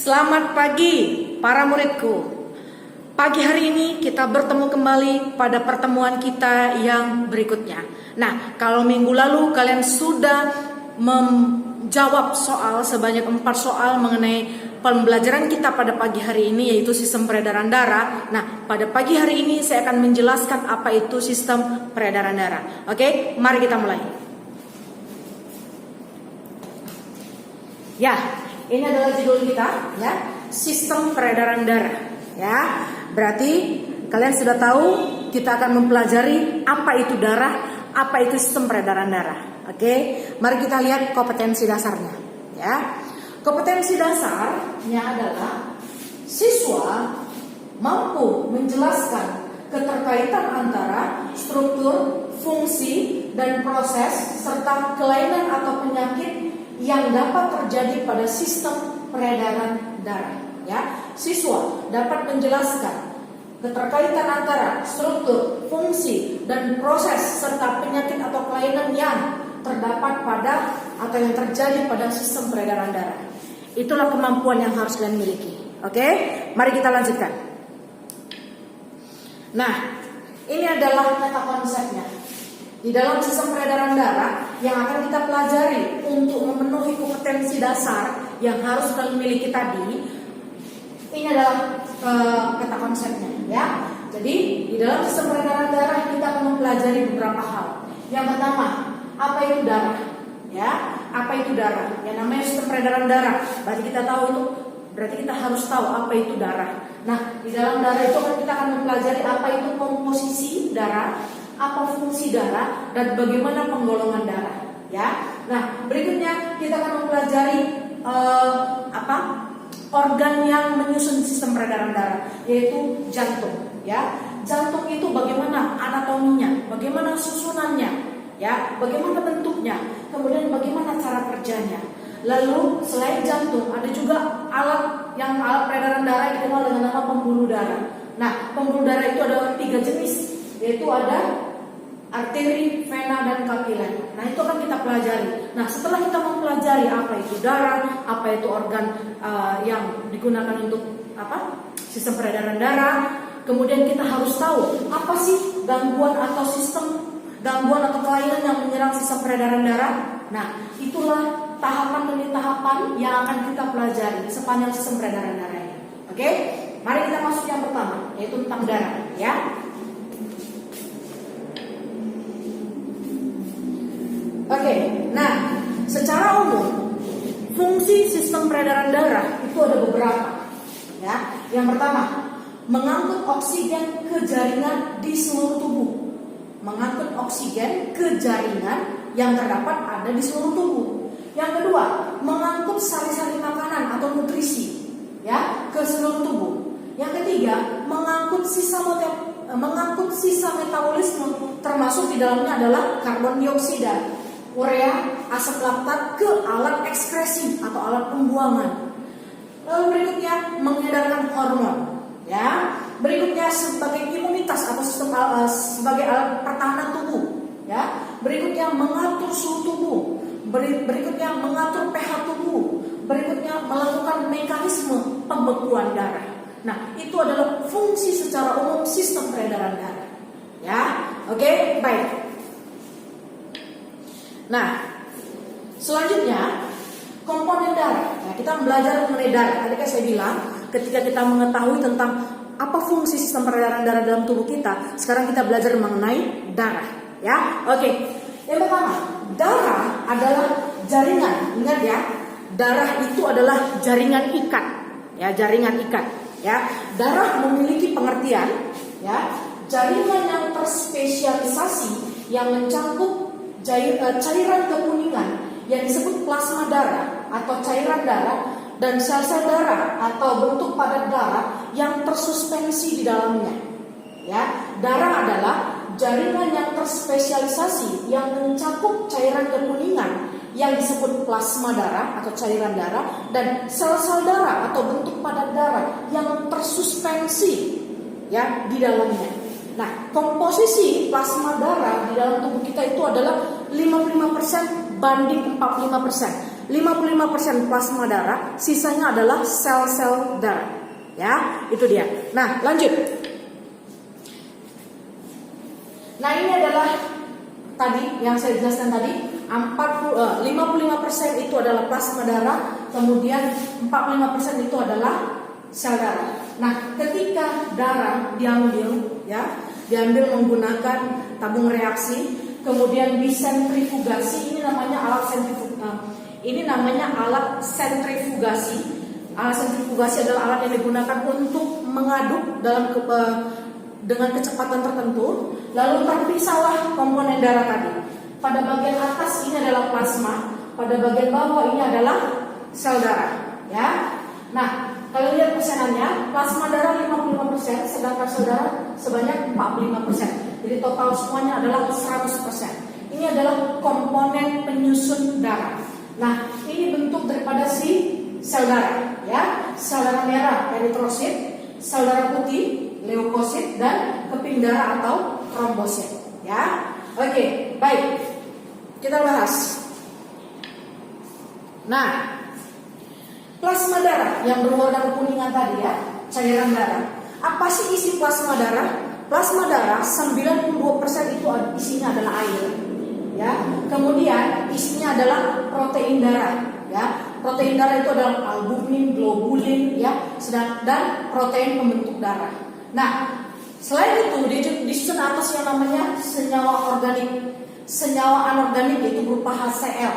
Selamat pagi para muridku. Pagi hari ini kita bertemu kembali pada pertemuan kita yang berikutnya. Nah, kalau minggu lalu kalian sudah menjawab soal sebanyak 4 soal mengenai pembelajaran kita pada pagi hari ini, yaitu sistem peredaran darah. Nah, pada pagi hari ini saya akan menjelaskan apa itu sistem peredaran darah. Oke, mari kita mulai. Ya, ini adalah judul kita, ya, sistem peredaran darah. Ya, berarti kalian sudah tahu kita akan mempelajari apa itu darah, apa itu sistem peredaran darah. Oke, mari kita lihat kompetensi dasarnya. Ya, kompetensi dasarnya adalah siswa mampu menjelaskan keterkaitan antara struktur, fungsi, dan proses serta kelainan atau penyakit yang dapat terjadi pada sistem peredaran darah. Ya, siswa dapat menjelaskan keterkaitan antara struktur, fungsi, dan proses serta penyakit atau kelainan yang terdapat pada atau yang terjadi pada sistem peredaran darah. Itulah kemampuan yang harus kalian miliki. Oke, mari kita lanjutkan. Nah, ini adalah meta konsepnya. Di dalam sistem peredaran darah yang akan kita pelajari untuk memenuhi kompetensi dasar yang harus kalian miliki tadi, ini adalah peta konsepnya, ya. Jadi di dalam sistem peredaran darah kita akan mempelajari beberapa hal. Yang pertama, apa itu darah? Ya, apa itu darah? Yang namanya sistem peredaran darah. Berarti kita tahu itu, berarti kita harus tahu apa itu darah. Nah, di dalam darah itu kan kita akan mempelajari apa itu komposisi darah, apa fungsi darah, dan bagaimana penggolongan darah. Ya, nah berikutnya kita akan mempelajari organ yang menyusun sistem peredaran darah, yaitu jantung. Ya, jantung itu bagaimana anatominya, bagaimana susunannya, ya, bagaimana bentuknya, kemudian bagaimana cara kerjanya. Lalu selain jantung ada juga alat peredaran darah yang dikenal dengan nama pembuluh darah. Nah, pembuluh darah itu ada 3 jenis, yaitu ada arteri, vena, dan kapiler. Nah, itu akan kita pelajari. Nah, setelah kita mempelajari apa itu darah, apa itu organ yang digunakan untuk sistem peredaran darah, kemudian kita harus tahu apa sih gangguan atau kelainan yang menyerang sistem peredaran darah. Nah, itulah tahapan demi tahapan yang akan kita pelajari sepanjang sistem peredaran darah ini. Oke, mari kita masuk yang pertama, yaitu tentang darah. Ya. Oke, nah secara umum fungsi sistem peredaran darah itu ada beberapa. Ya, yang pertama, mengangkut oksigen ke jaringan di seluruh tubuh. Mengangkut oksigen ke jaringan yang terdapat ada di seluruh tubuh. Yang kedua, mengangkut sari-sari makanan atau nutrisi, ya, ke seluruh tubuh. Yang ketiga, mengangkut sisa metabolisme, termasuk di dalamnya adalah karbon dioksida, urea, asam laktat ke alat ekskresi atau alat pembuangan. Lalu berikutnya mengedarkan hormon, ya. Berikutnya sebagai imunitas atau sebagai alat pertahanan tubuh, ya. Berikutnya mengatur suhu tubuh, berikutnya mengatur pH tubuh, berikutnya melakukan mekanisme pembekuan darah. Nah, itu adalah fungsi secara umum sistem peredaran darah. Ya, oke, baik. Nah, selanjutnya komponen darah. Nah, kita belajar mengenai darah. Tadi kan saya bilang, ketika kita mengetahui tentang apa fungsi sistem peredaran darah dalam tubuh kita, sekarang kita belajar mengenai darah. Ya, oke. Yang pertama, darah adalah jaringan. Ingat ya, darah itu adalah jaringan ikat. Ya, jaringan ikat. Ya, darah memiliki pengertian, ya, jaringan yang terspesialisasi yang mencakup cairan kekuningan yang disebut plasma darah atau cairan darah dan sel-sel darah atau bentuk padat darah yang tersuspensi di dalamnya. Ya, darah adalah jaringan yang terspesialisasi yang mencakup cairan kekuningan yang disebut plasma darah atau cairan darah dan sel-sel darah atau bentuk padat darah yang tersuspensi, ya, di dalamnya. Nah, komposisi plasma darah di dalam tubuh kita itu adalah 55% banding 45%. 55% plasma darah, sisanya adalah sel-sel darah. Ya, itu dia. Nah, lanjut. Nah, ini adalah tadi yang saya jelaskan tadi, 55% itu adalah plasma darah, kemudian 45% itu adalah sel darah. Nah, ketika darah diambil menggunakan tabung reaksi, kemudian disentrifugasi, ini namanya alat sentrifugasi. Alat sentrifugasi adalah alat yang digunakan untuk mengaduk dengan kecepatan tertentu, lalu terpisahlah komponen darah tadi. Pada bagian atas ini adalah plasma, pada bagian bawah ini adalah sel darah, ya. Nah, kalau lihat persenannya, plasma darah 55%, sedangkan sel darah sebanyak 45%. Jadi total semuanya adalah 100%. Ini adalah komponen penyusun darah. Nah, ini bentuk daripada si sel darah, ya. Sel darah merah eritrosit, sel darah putih leukosit, dan keping darah atau trombosit, ya. Oke, baik. Kita bahas. Nah, plasma darah yang berwarna kekuningan tadi, ya, cairan darah. Apa sih isi plasma darah? Plasma darah 92% itu isinya adalah air, ya. Kemudian isinya adalah protein darah, ya. Protein darah itu adalah albumin, globulin, ya, dan protein pembentuk darah. Nah, selain itu disusun atas yang namanya senyawa organik, senyawa anorganik yaitu berupa HCl.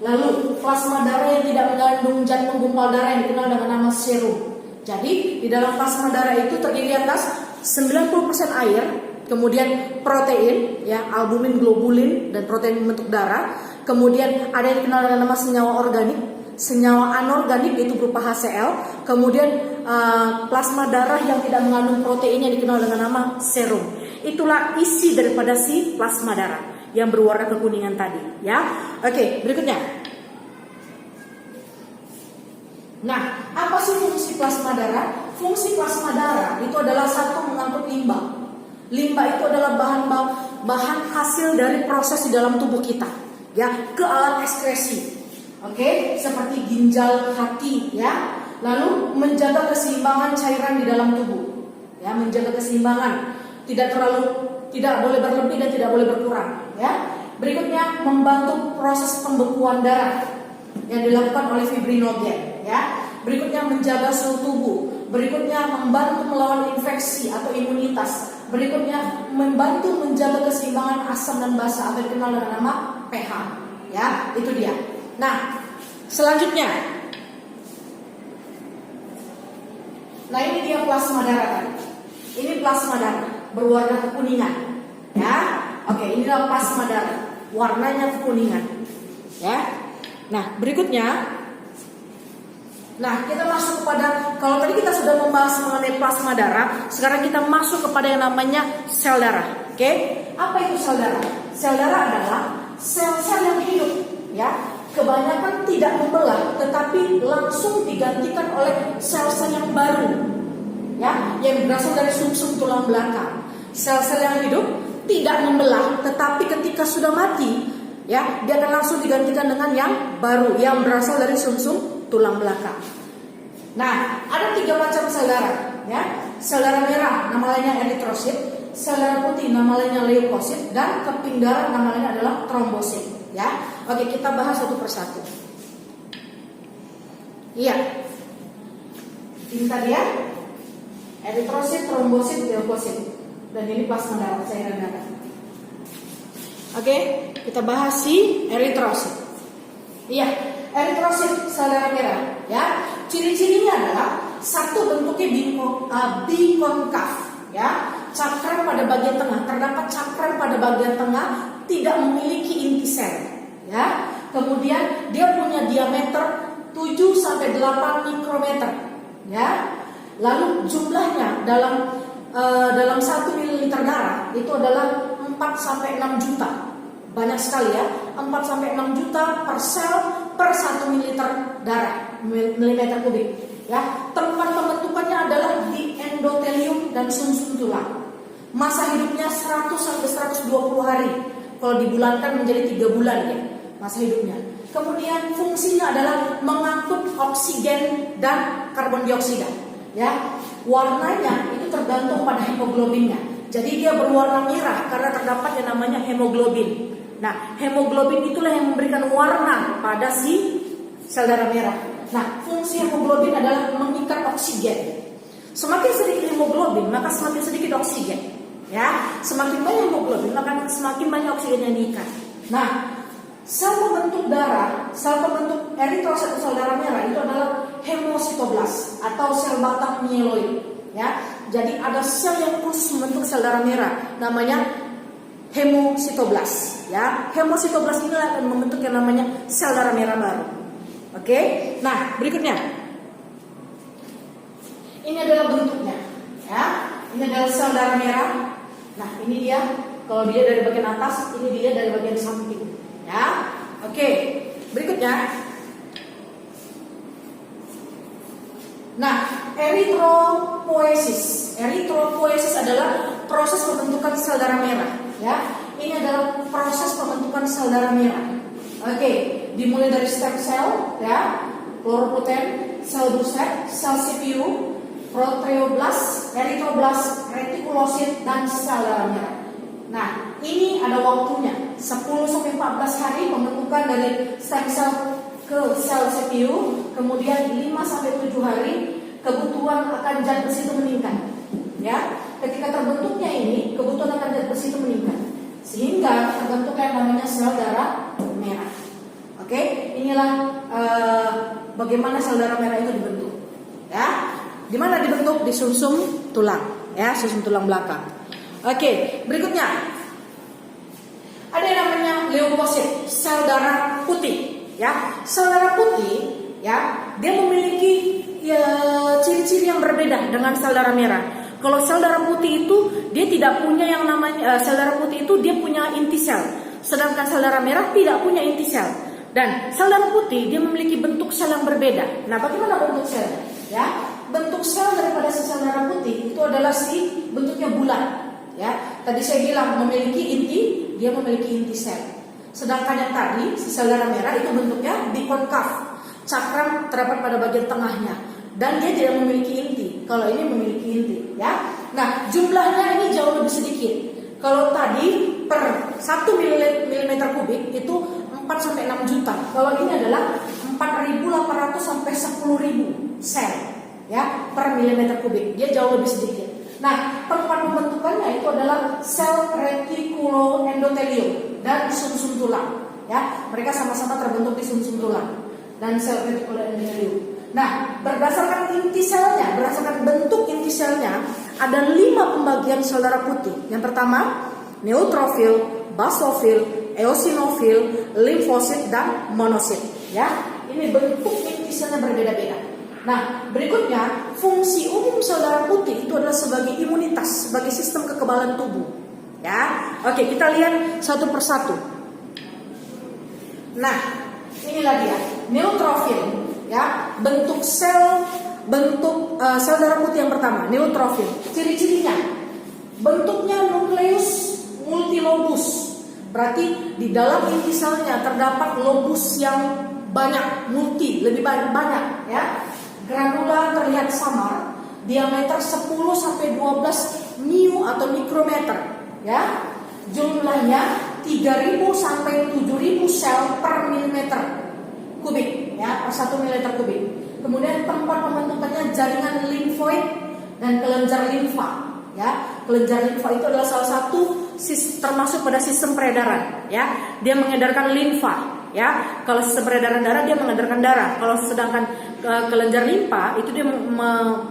Lalu plasma darah yang tidak mengandung zat penggumpal darah yang dikenal dengan nama serum. Jadi di dalam plasma darah itu terdiri atas 90% air, kemudian protein, ya, albumin, globulin, dan protein pembentuk darah. Kemudian ada yang dikenal dengan nama senyawa organik, senyawa anorganik yaitu berupa HCl. Kemudian plasma darah yang tidak mengandung protein yang dikenal dengan nama serum. Itulah isi daripada si plasma darah yang berwarna kekuningan tadi, ya. Oke, berikutnya. Nah, apa sih fungsi plasma darah? Fungsi plasma darah itu adalah satu, mengangkut limbah. Limbah itu adalah bahan hasil dari proses di dalam tubuh kita, ya, ke alat ekskresi. Oke, seperti ginjal, hati, ya. Lalu menjaga keseimbangan cairan di dalam tubuh, ya, menjaga keseimbangan, tidak boleh berlebih dan tidak boleh berkurang, ya. Berikutnya membantu proses pembekuan darah yang dilakukan oleh fibrinogen, ya. Berikutnya menjaga suhu tubuh. Berikutnya membantu melawan infeksi atau imunitas. Berikutnya membantu menjaga keseimbangan asam dan basa atau dikenal dengan nama pH, ya. Itu dia. Nah, selanjutnya. Nah, ini dia plasma darah. Ini plasma darah berwarna kekuningan, ya. Oke, inilah plasma darah, warnanya kekuningan, ya. Nah, berikutnya. Nah, kita masuk kepada, kalau tadi kita sudah membahas mengenai plasma darah, sekarang kita masuk kepada yang namanya sel darah. Oke, apa itu sel darah? Sel darah adalah sel-sel yang hidup, ya. Kebanyakan tidak membelah, tetapi langsung digantikan oleh sel-sel yang baru, ya, yang berasal dari sumsum tulang belakang. Sel-sel yang hidup tidak membelah, tetapi ketika sudah mati, ya, dia akan langsung digantikan dengan yang baru, yang berasal dari sumsum tulang belakang. Nah, ada 3 macam sel darah, ya. Sel darah merah nama lainnya eritrosit, sel darah putih nama lainnya leukosit, dan keping darah nama lainnya adalah trombosit, ya. Oke, kita bahas satu persatu. Iya. Ini tadi, ya. Eritrosit, trombosit, leukosit. Dan ini plasma darah, cairan darah. Oke, kita bahas si eritrosit. Iya, eritrosit sel darah merah, ya. Ciri-cirinya adalah satu, bentuknya bikonkaf, ya. Cakram pada bagian tengah, terdapat cakram pada bagian tengah, tidak memiliki inti sel, ya. Kemudian dia punya diameter 7 sampai 8 mikrometer, ya. Lalu jumlahnya dalam 1 ml darah itu adalah 4 sampai 6 juta. Banyak sekali, ya. 4 sampai 6 juta per sel per 1 ml darah, milimeter kubik, ya. Tempat pembentukannya adalah di endotelium dan sumsum tulang. Masa hidupnya 100 sampai 120 hari. Kalau dibulankan menjadi 3 bulan, ya, masa hidupnya. Kemudian fungsinya adalah mengangkut oksigen dan karbon dioksida. Ya, warnanya itu tergantung pada hemoglobinnya. Jadi dia berwarna merah karena terdapat yang namanya hemoglobin. Nah, hemoglobin itulah yang memberikan warna pada si sel darah merah. Nah, fungsi hemoglobin adalah mengikat oksigen. Semakin sedikit hemoglobin, maka semakin sedikit oksigen. Ya, semakin banyak hemoglobin, maka semakin banyak oksigen yang diikat. Nah, sel pembentuk darah, sel pembentuk eritrosit sel darah merah itu adalah hemositoblas atau sel batang mieloid. Ya, jadi ada sel yang khusus membentuk sel darah merah, namanya hemositoblas. Ya, hemositoblas ini akan membentuk yang namanya sel darah merah baru. Oke, nah berikutnya, ini adalah bentuknya. Ya, ini adalah sel darah merah. Nah, ini dia. Kalau dia dari bagian atas, ini dia dari bagian samping. Ya, oke. Berikutnya, nah, eritropoiesis. Eritropoiesis adalah proses pembentukan sel darah merah. Ya, ini adalah proses pembentukan sel darah merah. Oke, dimulai dari stem cell, ya, kloroputen, sel buset, sel CPU, proteoblast, eritroblast, retikulosit, dan sel darah merah. Nah, ini ada waktunya 10-14 hari pembentukan dari stem cell ke sel CPU, kemudian 5-7 hari kebutuhan akan zat besi itu meningkat. Ya, ketika terbentuknya ini kebutuhan akan zat besi itu meningkat, sehingga terbentuk yang namanya sel darah merah. Oke, inilah bagaimana sel darah merah itu dibentuk. Ya, di mana dibentuk? Di sumsum tulang. Ya, sumsum tulang belakang. Oke, berikutnya ada yang namanya leukosit, sel darah putih. Ya, sel darah putih, ya, dia memiliki ciri-ciri yang berbeda dengan sel darah merah. Kalau sel darah putih itu dia tidak punya yang namanya sel darah putih itu dia punya inti sel, sedangkan sel darah merah tidak punya inti sel. Dan sel darah putih dia memiliki bentuk sel yang berbeda. Nah, bagaimana bentuk selnya? Ya, bentuk sel daripada sel darah putih itu adalah bentuknya bulat. Ya, tadi saya bilang memiliki inti, dia memiliki inti sel. Sedangkan yang tadi sel darah merah itu bentuknya bikonkav, cakram terdapat pada bagian tengahnya, dan dia tidak memiliki inti. Kalau ini memiliki inti, ya. Nah, jumlahnya ini jauh lebih sedikit. Kalau tadi per 1 mm kubik itu 4-6 juta. Kalau ini adalah 4.800 sampai 10.000 sel, ya, per milimeter kubik. Dia jauh lebih sedikit. Nah, tempat pembentukannya itu adalah sel retikuloendotelium dan sumsum tulang. Ya, mereka sama-sama terbentuk di sumsum tulang dan sel retikuloendotelium. Nah, berdasarkan inti selnya, berdasarkan bentuk inti selnya, ada 5 pembagian sel darah putih. Yang pertama, neutrofil, basofil, eosinofil, limfosit, dan monosit. Ya, ini bentuk inti selnya berbeda-beda. Nah, berikutnya, fungsi umum sel darah putih itu adalah sebagai imunitas, sebagai sistem kekebalan tubuh. Ya, oke, kita lihat satu persatu. Nah, inilah dia, neutrofil. Ya, bentuk sel darah putih yang pertama, neutrofil. Ciri-cirinya, bentuknya nukleus multilobus. Berarti di dalam inti selnya terdapat lobus yang banyak, lebih banyak, ya. Granula terlihat samar, diameter 10-12 mu atau mikrometer, ya. Jumlahnya 3.000 sampai 7.000 sel per milimeter kubik, ya, per 1 milimeter kubik. Kemudian tempat pembentukannya jaringan limfoid dan kelenjar limfa, ya. Kelenjar limfa itu adalah salah satu termasuk pada sistem peredaran, ya. Dia mengedarkan limfa. Ya, kalau sistem peredaran darah dia mengedarkan darah. Kalau sedangkan kelenjar limfa itu dia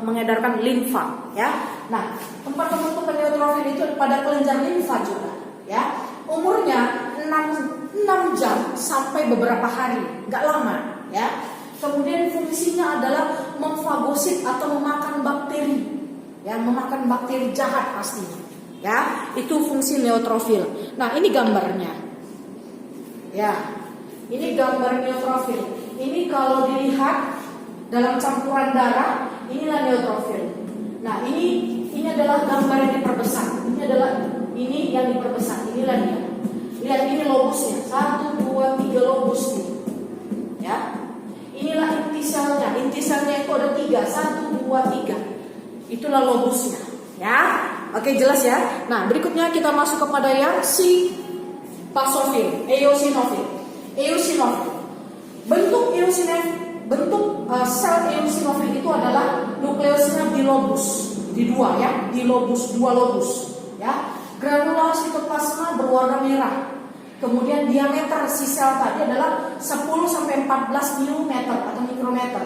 mengedarkan limfa. Ya, nah tempat pembentukan neutrofil itu pada kelenjar limfa juga. Ya, umurnya 6 jam sampai beberapa hari, nggak lama. Ya, kemudian fungsinya adalah memfagosit atau memakan bakteri. Ya, memakan bakteri jahat pastinya. Ya, itu fungsi neutrofil. Nah, ini gambarnya. Ya. Ini gambar neutrofil. Ini kalau dilihat dalam campuran darah, inilah neutrofil. Nah, ini adalah gambar yang diperbesar. Ini yang diperbesar. Inilah dia. Lihat ini lobusnya. 1, 2, 3 lobus nih. inti selnya itu ada 3, 1, 2, 3. Itulah lobusnya, ya. Oke, jelas ya. Nah, berikutnya kita masuk kepada yang si basofil, eosinofil. Eosinofil. Bentuk sel eosinofil itu adalah nukleusnya bilobus, di dua ya, dua lobus, ya. Granula sitoplasma berwarna merah. Kemudian diameter si sel tadi adalah 10 sampai 14 mm atau mikrometer.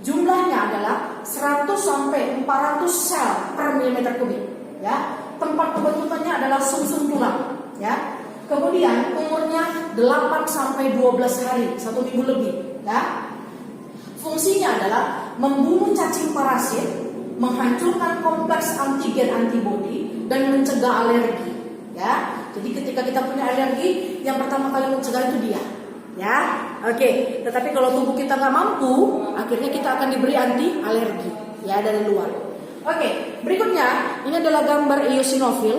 Jumlahnya adalah 100 sampai 400 sel per milimeter kubik, ya. Tempat pembentukannya adalah sumsum tulang, ya. Kemudian umurnya 8 sampai 12 hari, 1 minggu lebih, ya. Fungsinya adalah membunuh cacing parasit, menghancurkan kompleks antigen antibodi, dan mencegah alergi, ya. Jadi ketika kita punya alergi, yang pertama kali mencegah itu dia, ya. Oke. Tetapi kalau tubuh kita nggak mampu, akhirnya kita akan diberi anti alergi, ya, dari luar. Oke. Berikutnya, ini adalah gambar eosinofil.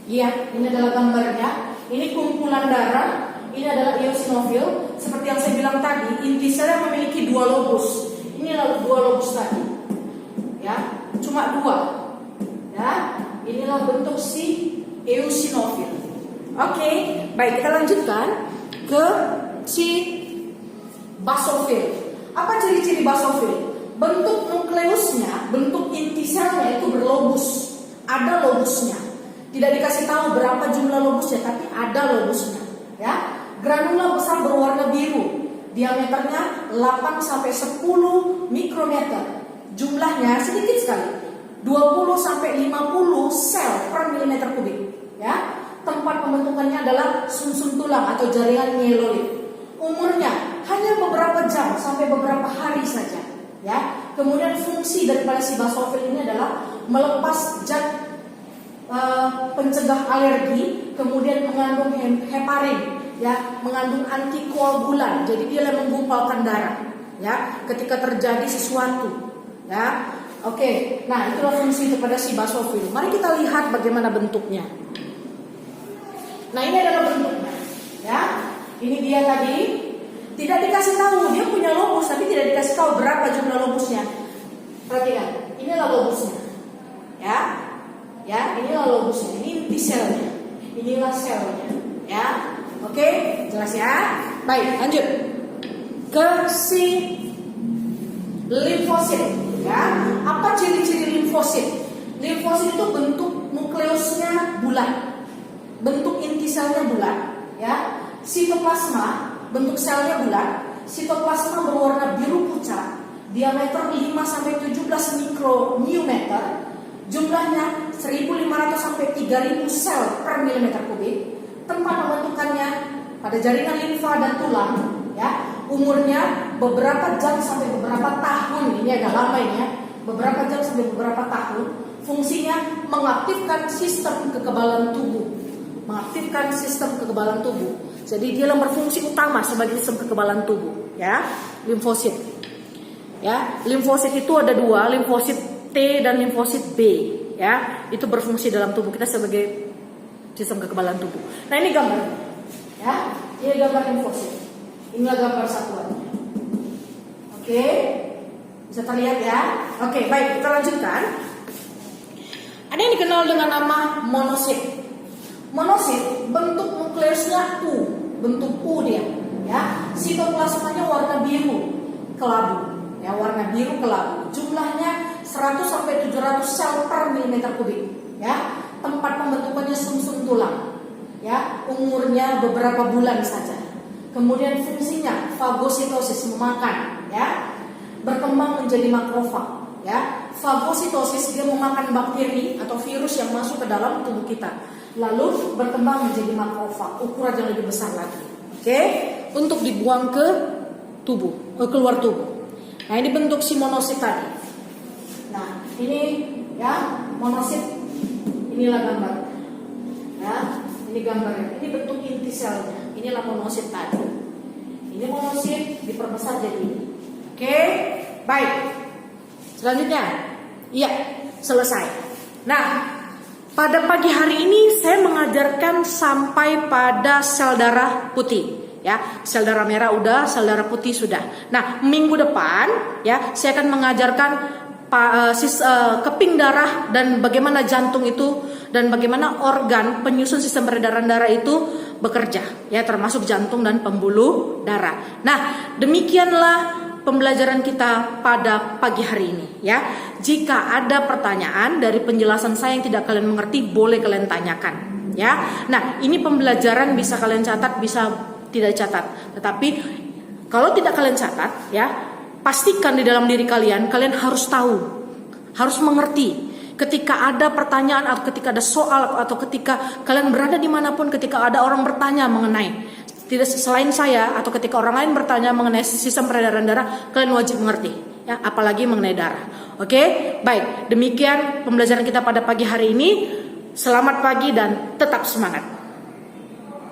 Iya, ini adalah gambarnya. Ini kumpulan darah. Ini adalah eosinofil. Seperti yang saya bilang tadi, inti selnya memiliki 2 lobus. Ini adalah 2 lobus tadi, ya, cuma 2, ya. Inilah bentuk si eosinofil. Oke, baik, kita lanjutkan ke si basofil. Apa ciri-ciri basofil? Bentuk nukleusnya, bentuk inti selnya itu berlobus, ada lobusnya. Tidak dikasih tahu berapa jumlah lobusnya, tapi ada lobusnya, ya. Granula besar berwarna biru, diameternya 8 sampai 10 mikrometer. Jumlahnya sedikit sekali, 20 sampai 50 sel per milimeter kubik, ya. Tempat pembentukannya adalah sumsum tulang atau jaringan mieloid. Umurnya hanya beberapa jam sampai beberapa hari saja, ya. Kemudian fungsi daripada si basofil ini adalah melepas zat pencegah alergi, kemudian mengandung heparin, ya, mengandung antikoagulan. Jadi dia yang menggumpalkan darah, ya, ketika terjadi sesuatu, ya. Oke, nah itulah fungsi kepada si basofil. Mari kita lihat bagaimana bentuknya. Nah, ini adalah bentuknya, ya. Ini dia tadi. Tidak dikasih tahu dia punya lobus, tapi tidak dikasih tahu berapa jumlah lobusnya. Perhatikan, inilah lobusnya, ya. Ya, inilah lobusnya. Ini inti selnya. Inilah selnya, ya. Oke, jelas ya. Baik, lanjut ke si limfosit, ya. Apa ciri-ciri limfosit? Limfosit itu bentuk nukleusnya bulat, bentuk inti selnya bulat, ya. Sitoplasma, bentuk selnya bulat. Sitoplasma berwarna biru pucat, diameter 5 sampai 17 mikrometer. Jumlahnya 1.500 sampai 3.000 sel per milimeter kubik. Tempat pembentukannya pada jaringan limfa dan tulang, ya. Umurnya beberapa jam sampai beberapa tahun. Ini agak lama ini, ya. Beberapa jam sampai beberapa tahun. Fungsinya mengaktifkan sistem kekebalan tubuh. Mengaktifkan sistem kekebalan tubuh. Jadi dia yang berfungsi utama sebagai sistem kekebalan tubuh, ya. Limfosit. Ya, limfosit itu ada 2, limfosit T dan limfosit B, ya. Itu berfungsi dalam tubuh kita sebagai sistem kekebalan tubuh. Nah, ini gambar, ya. Ini gambar limfosit. Inilah gambar satuannya. Oke, bisa terlihat ya. Oke, baik, kita lanjutkan. Ada yang dikenal dengan nama monosit. Monosit bentuk nukleusnya U, bentuk U dia, ya. Sitoplasmanya warna biru kelabu, ya, warna biru kelabu. Jumlahnya 100 sampai 700 sel per milimeter kubik, ya. Tempat pembentukannya sumsum tulang, ya. Umurnya beberapa bulan saja. Kemudian fungsinya fagositosis, memakan, ya. Berkembang menjadi makrofag, ya. Fagositosis dia memakan bakteri atau virus yang masuk ke dalam tubuh kita, lalu berkembang menjadi makrofag, ukuran yang lebih besar lagi, oke, untuk dibuang ke tubuh, keluar tubuh. Nah, ini bentuk si monosit tadi. Nah, ini, ya, monosit. Inilah gambarnya, ya. Ini gambarnya. Ini bentuk inti selnya. Inilah monosit tadi. Ini monosit diperbesar jadi ini. Oke, baik. Selanjutnya, iya, selesai. Nah, pada pagi hari ini saya mengajarkan sampai pada sel darah putih, ya. Sel darah merah udah, sel darah putih sudah. Nah, minggu depan ya saya akan mengajarkan keping darah dan bagaimana jantung itu dan bagaimana organ penyusun sistem peredaran darah itu bekerja, ya, termasuk jantung dan pembuluh darah. Nah, demikianlah pembelajaran kita pada pagi hari ini, ya. Jika ada pertanyaan dari penjelasan saya yang tidak kalian mengerti, boleh kalian tanyakan, ya. Nah, ini pembelajaran bisa kalian catat, bisa tidak catat. Tetapi kalau tidak kalian catat, ya, pastikan di dalam diri kalian harus tahu, harus mengerti. Ketika ada pertanyaan atau ketika ada soal atau ketika kalian berada dimanapun, ketika ada orang bertanya mengenai tidak selain saya atau ketika orang lain bertanya mengenai sistem peredaran darah, kalian wajib mengerti, ya, apalagi mengenai darah. Oke, baik. Demikian pembelajaran kita pada pagi hari ini. Selamat pagi dan tetap semangat.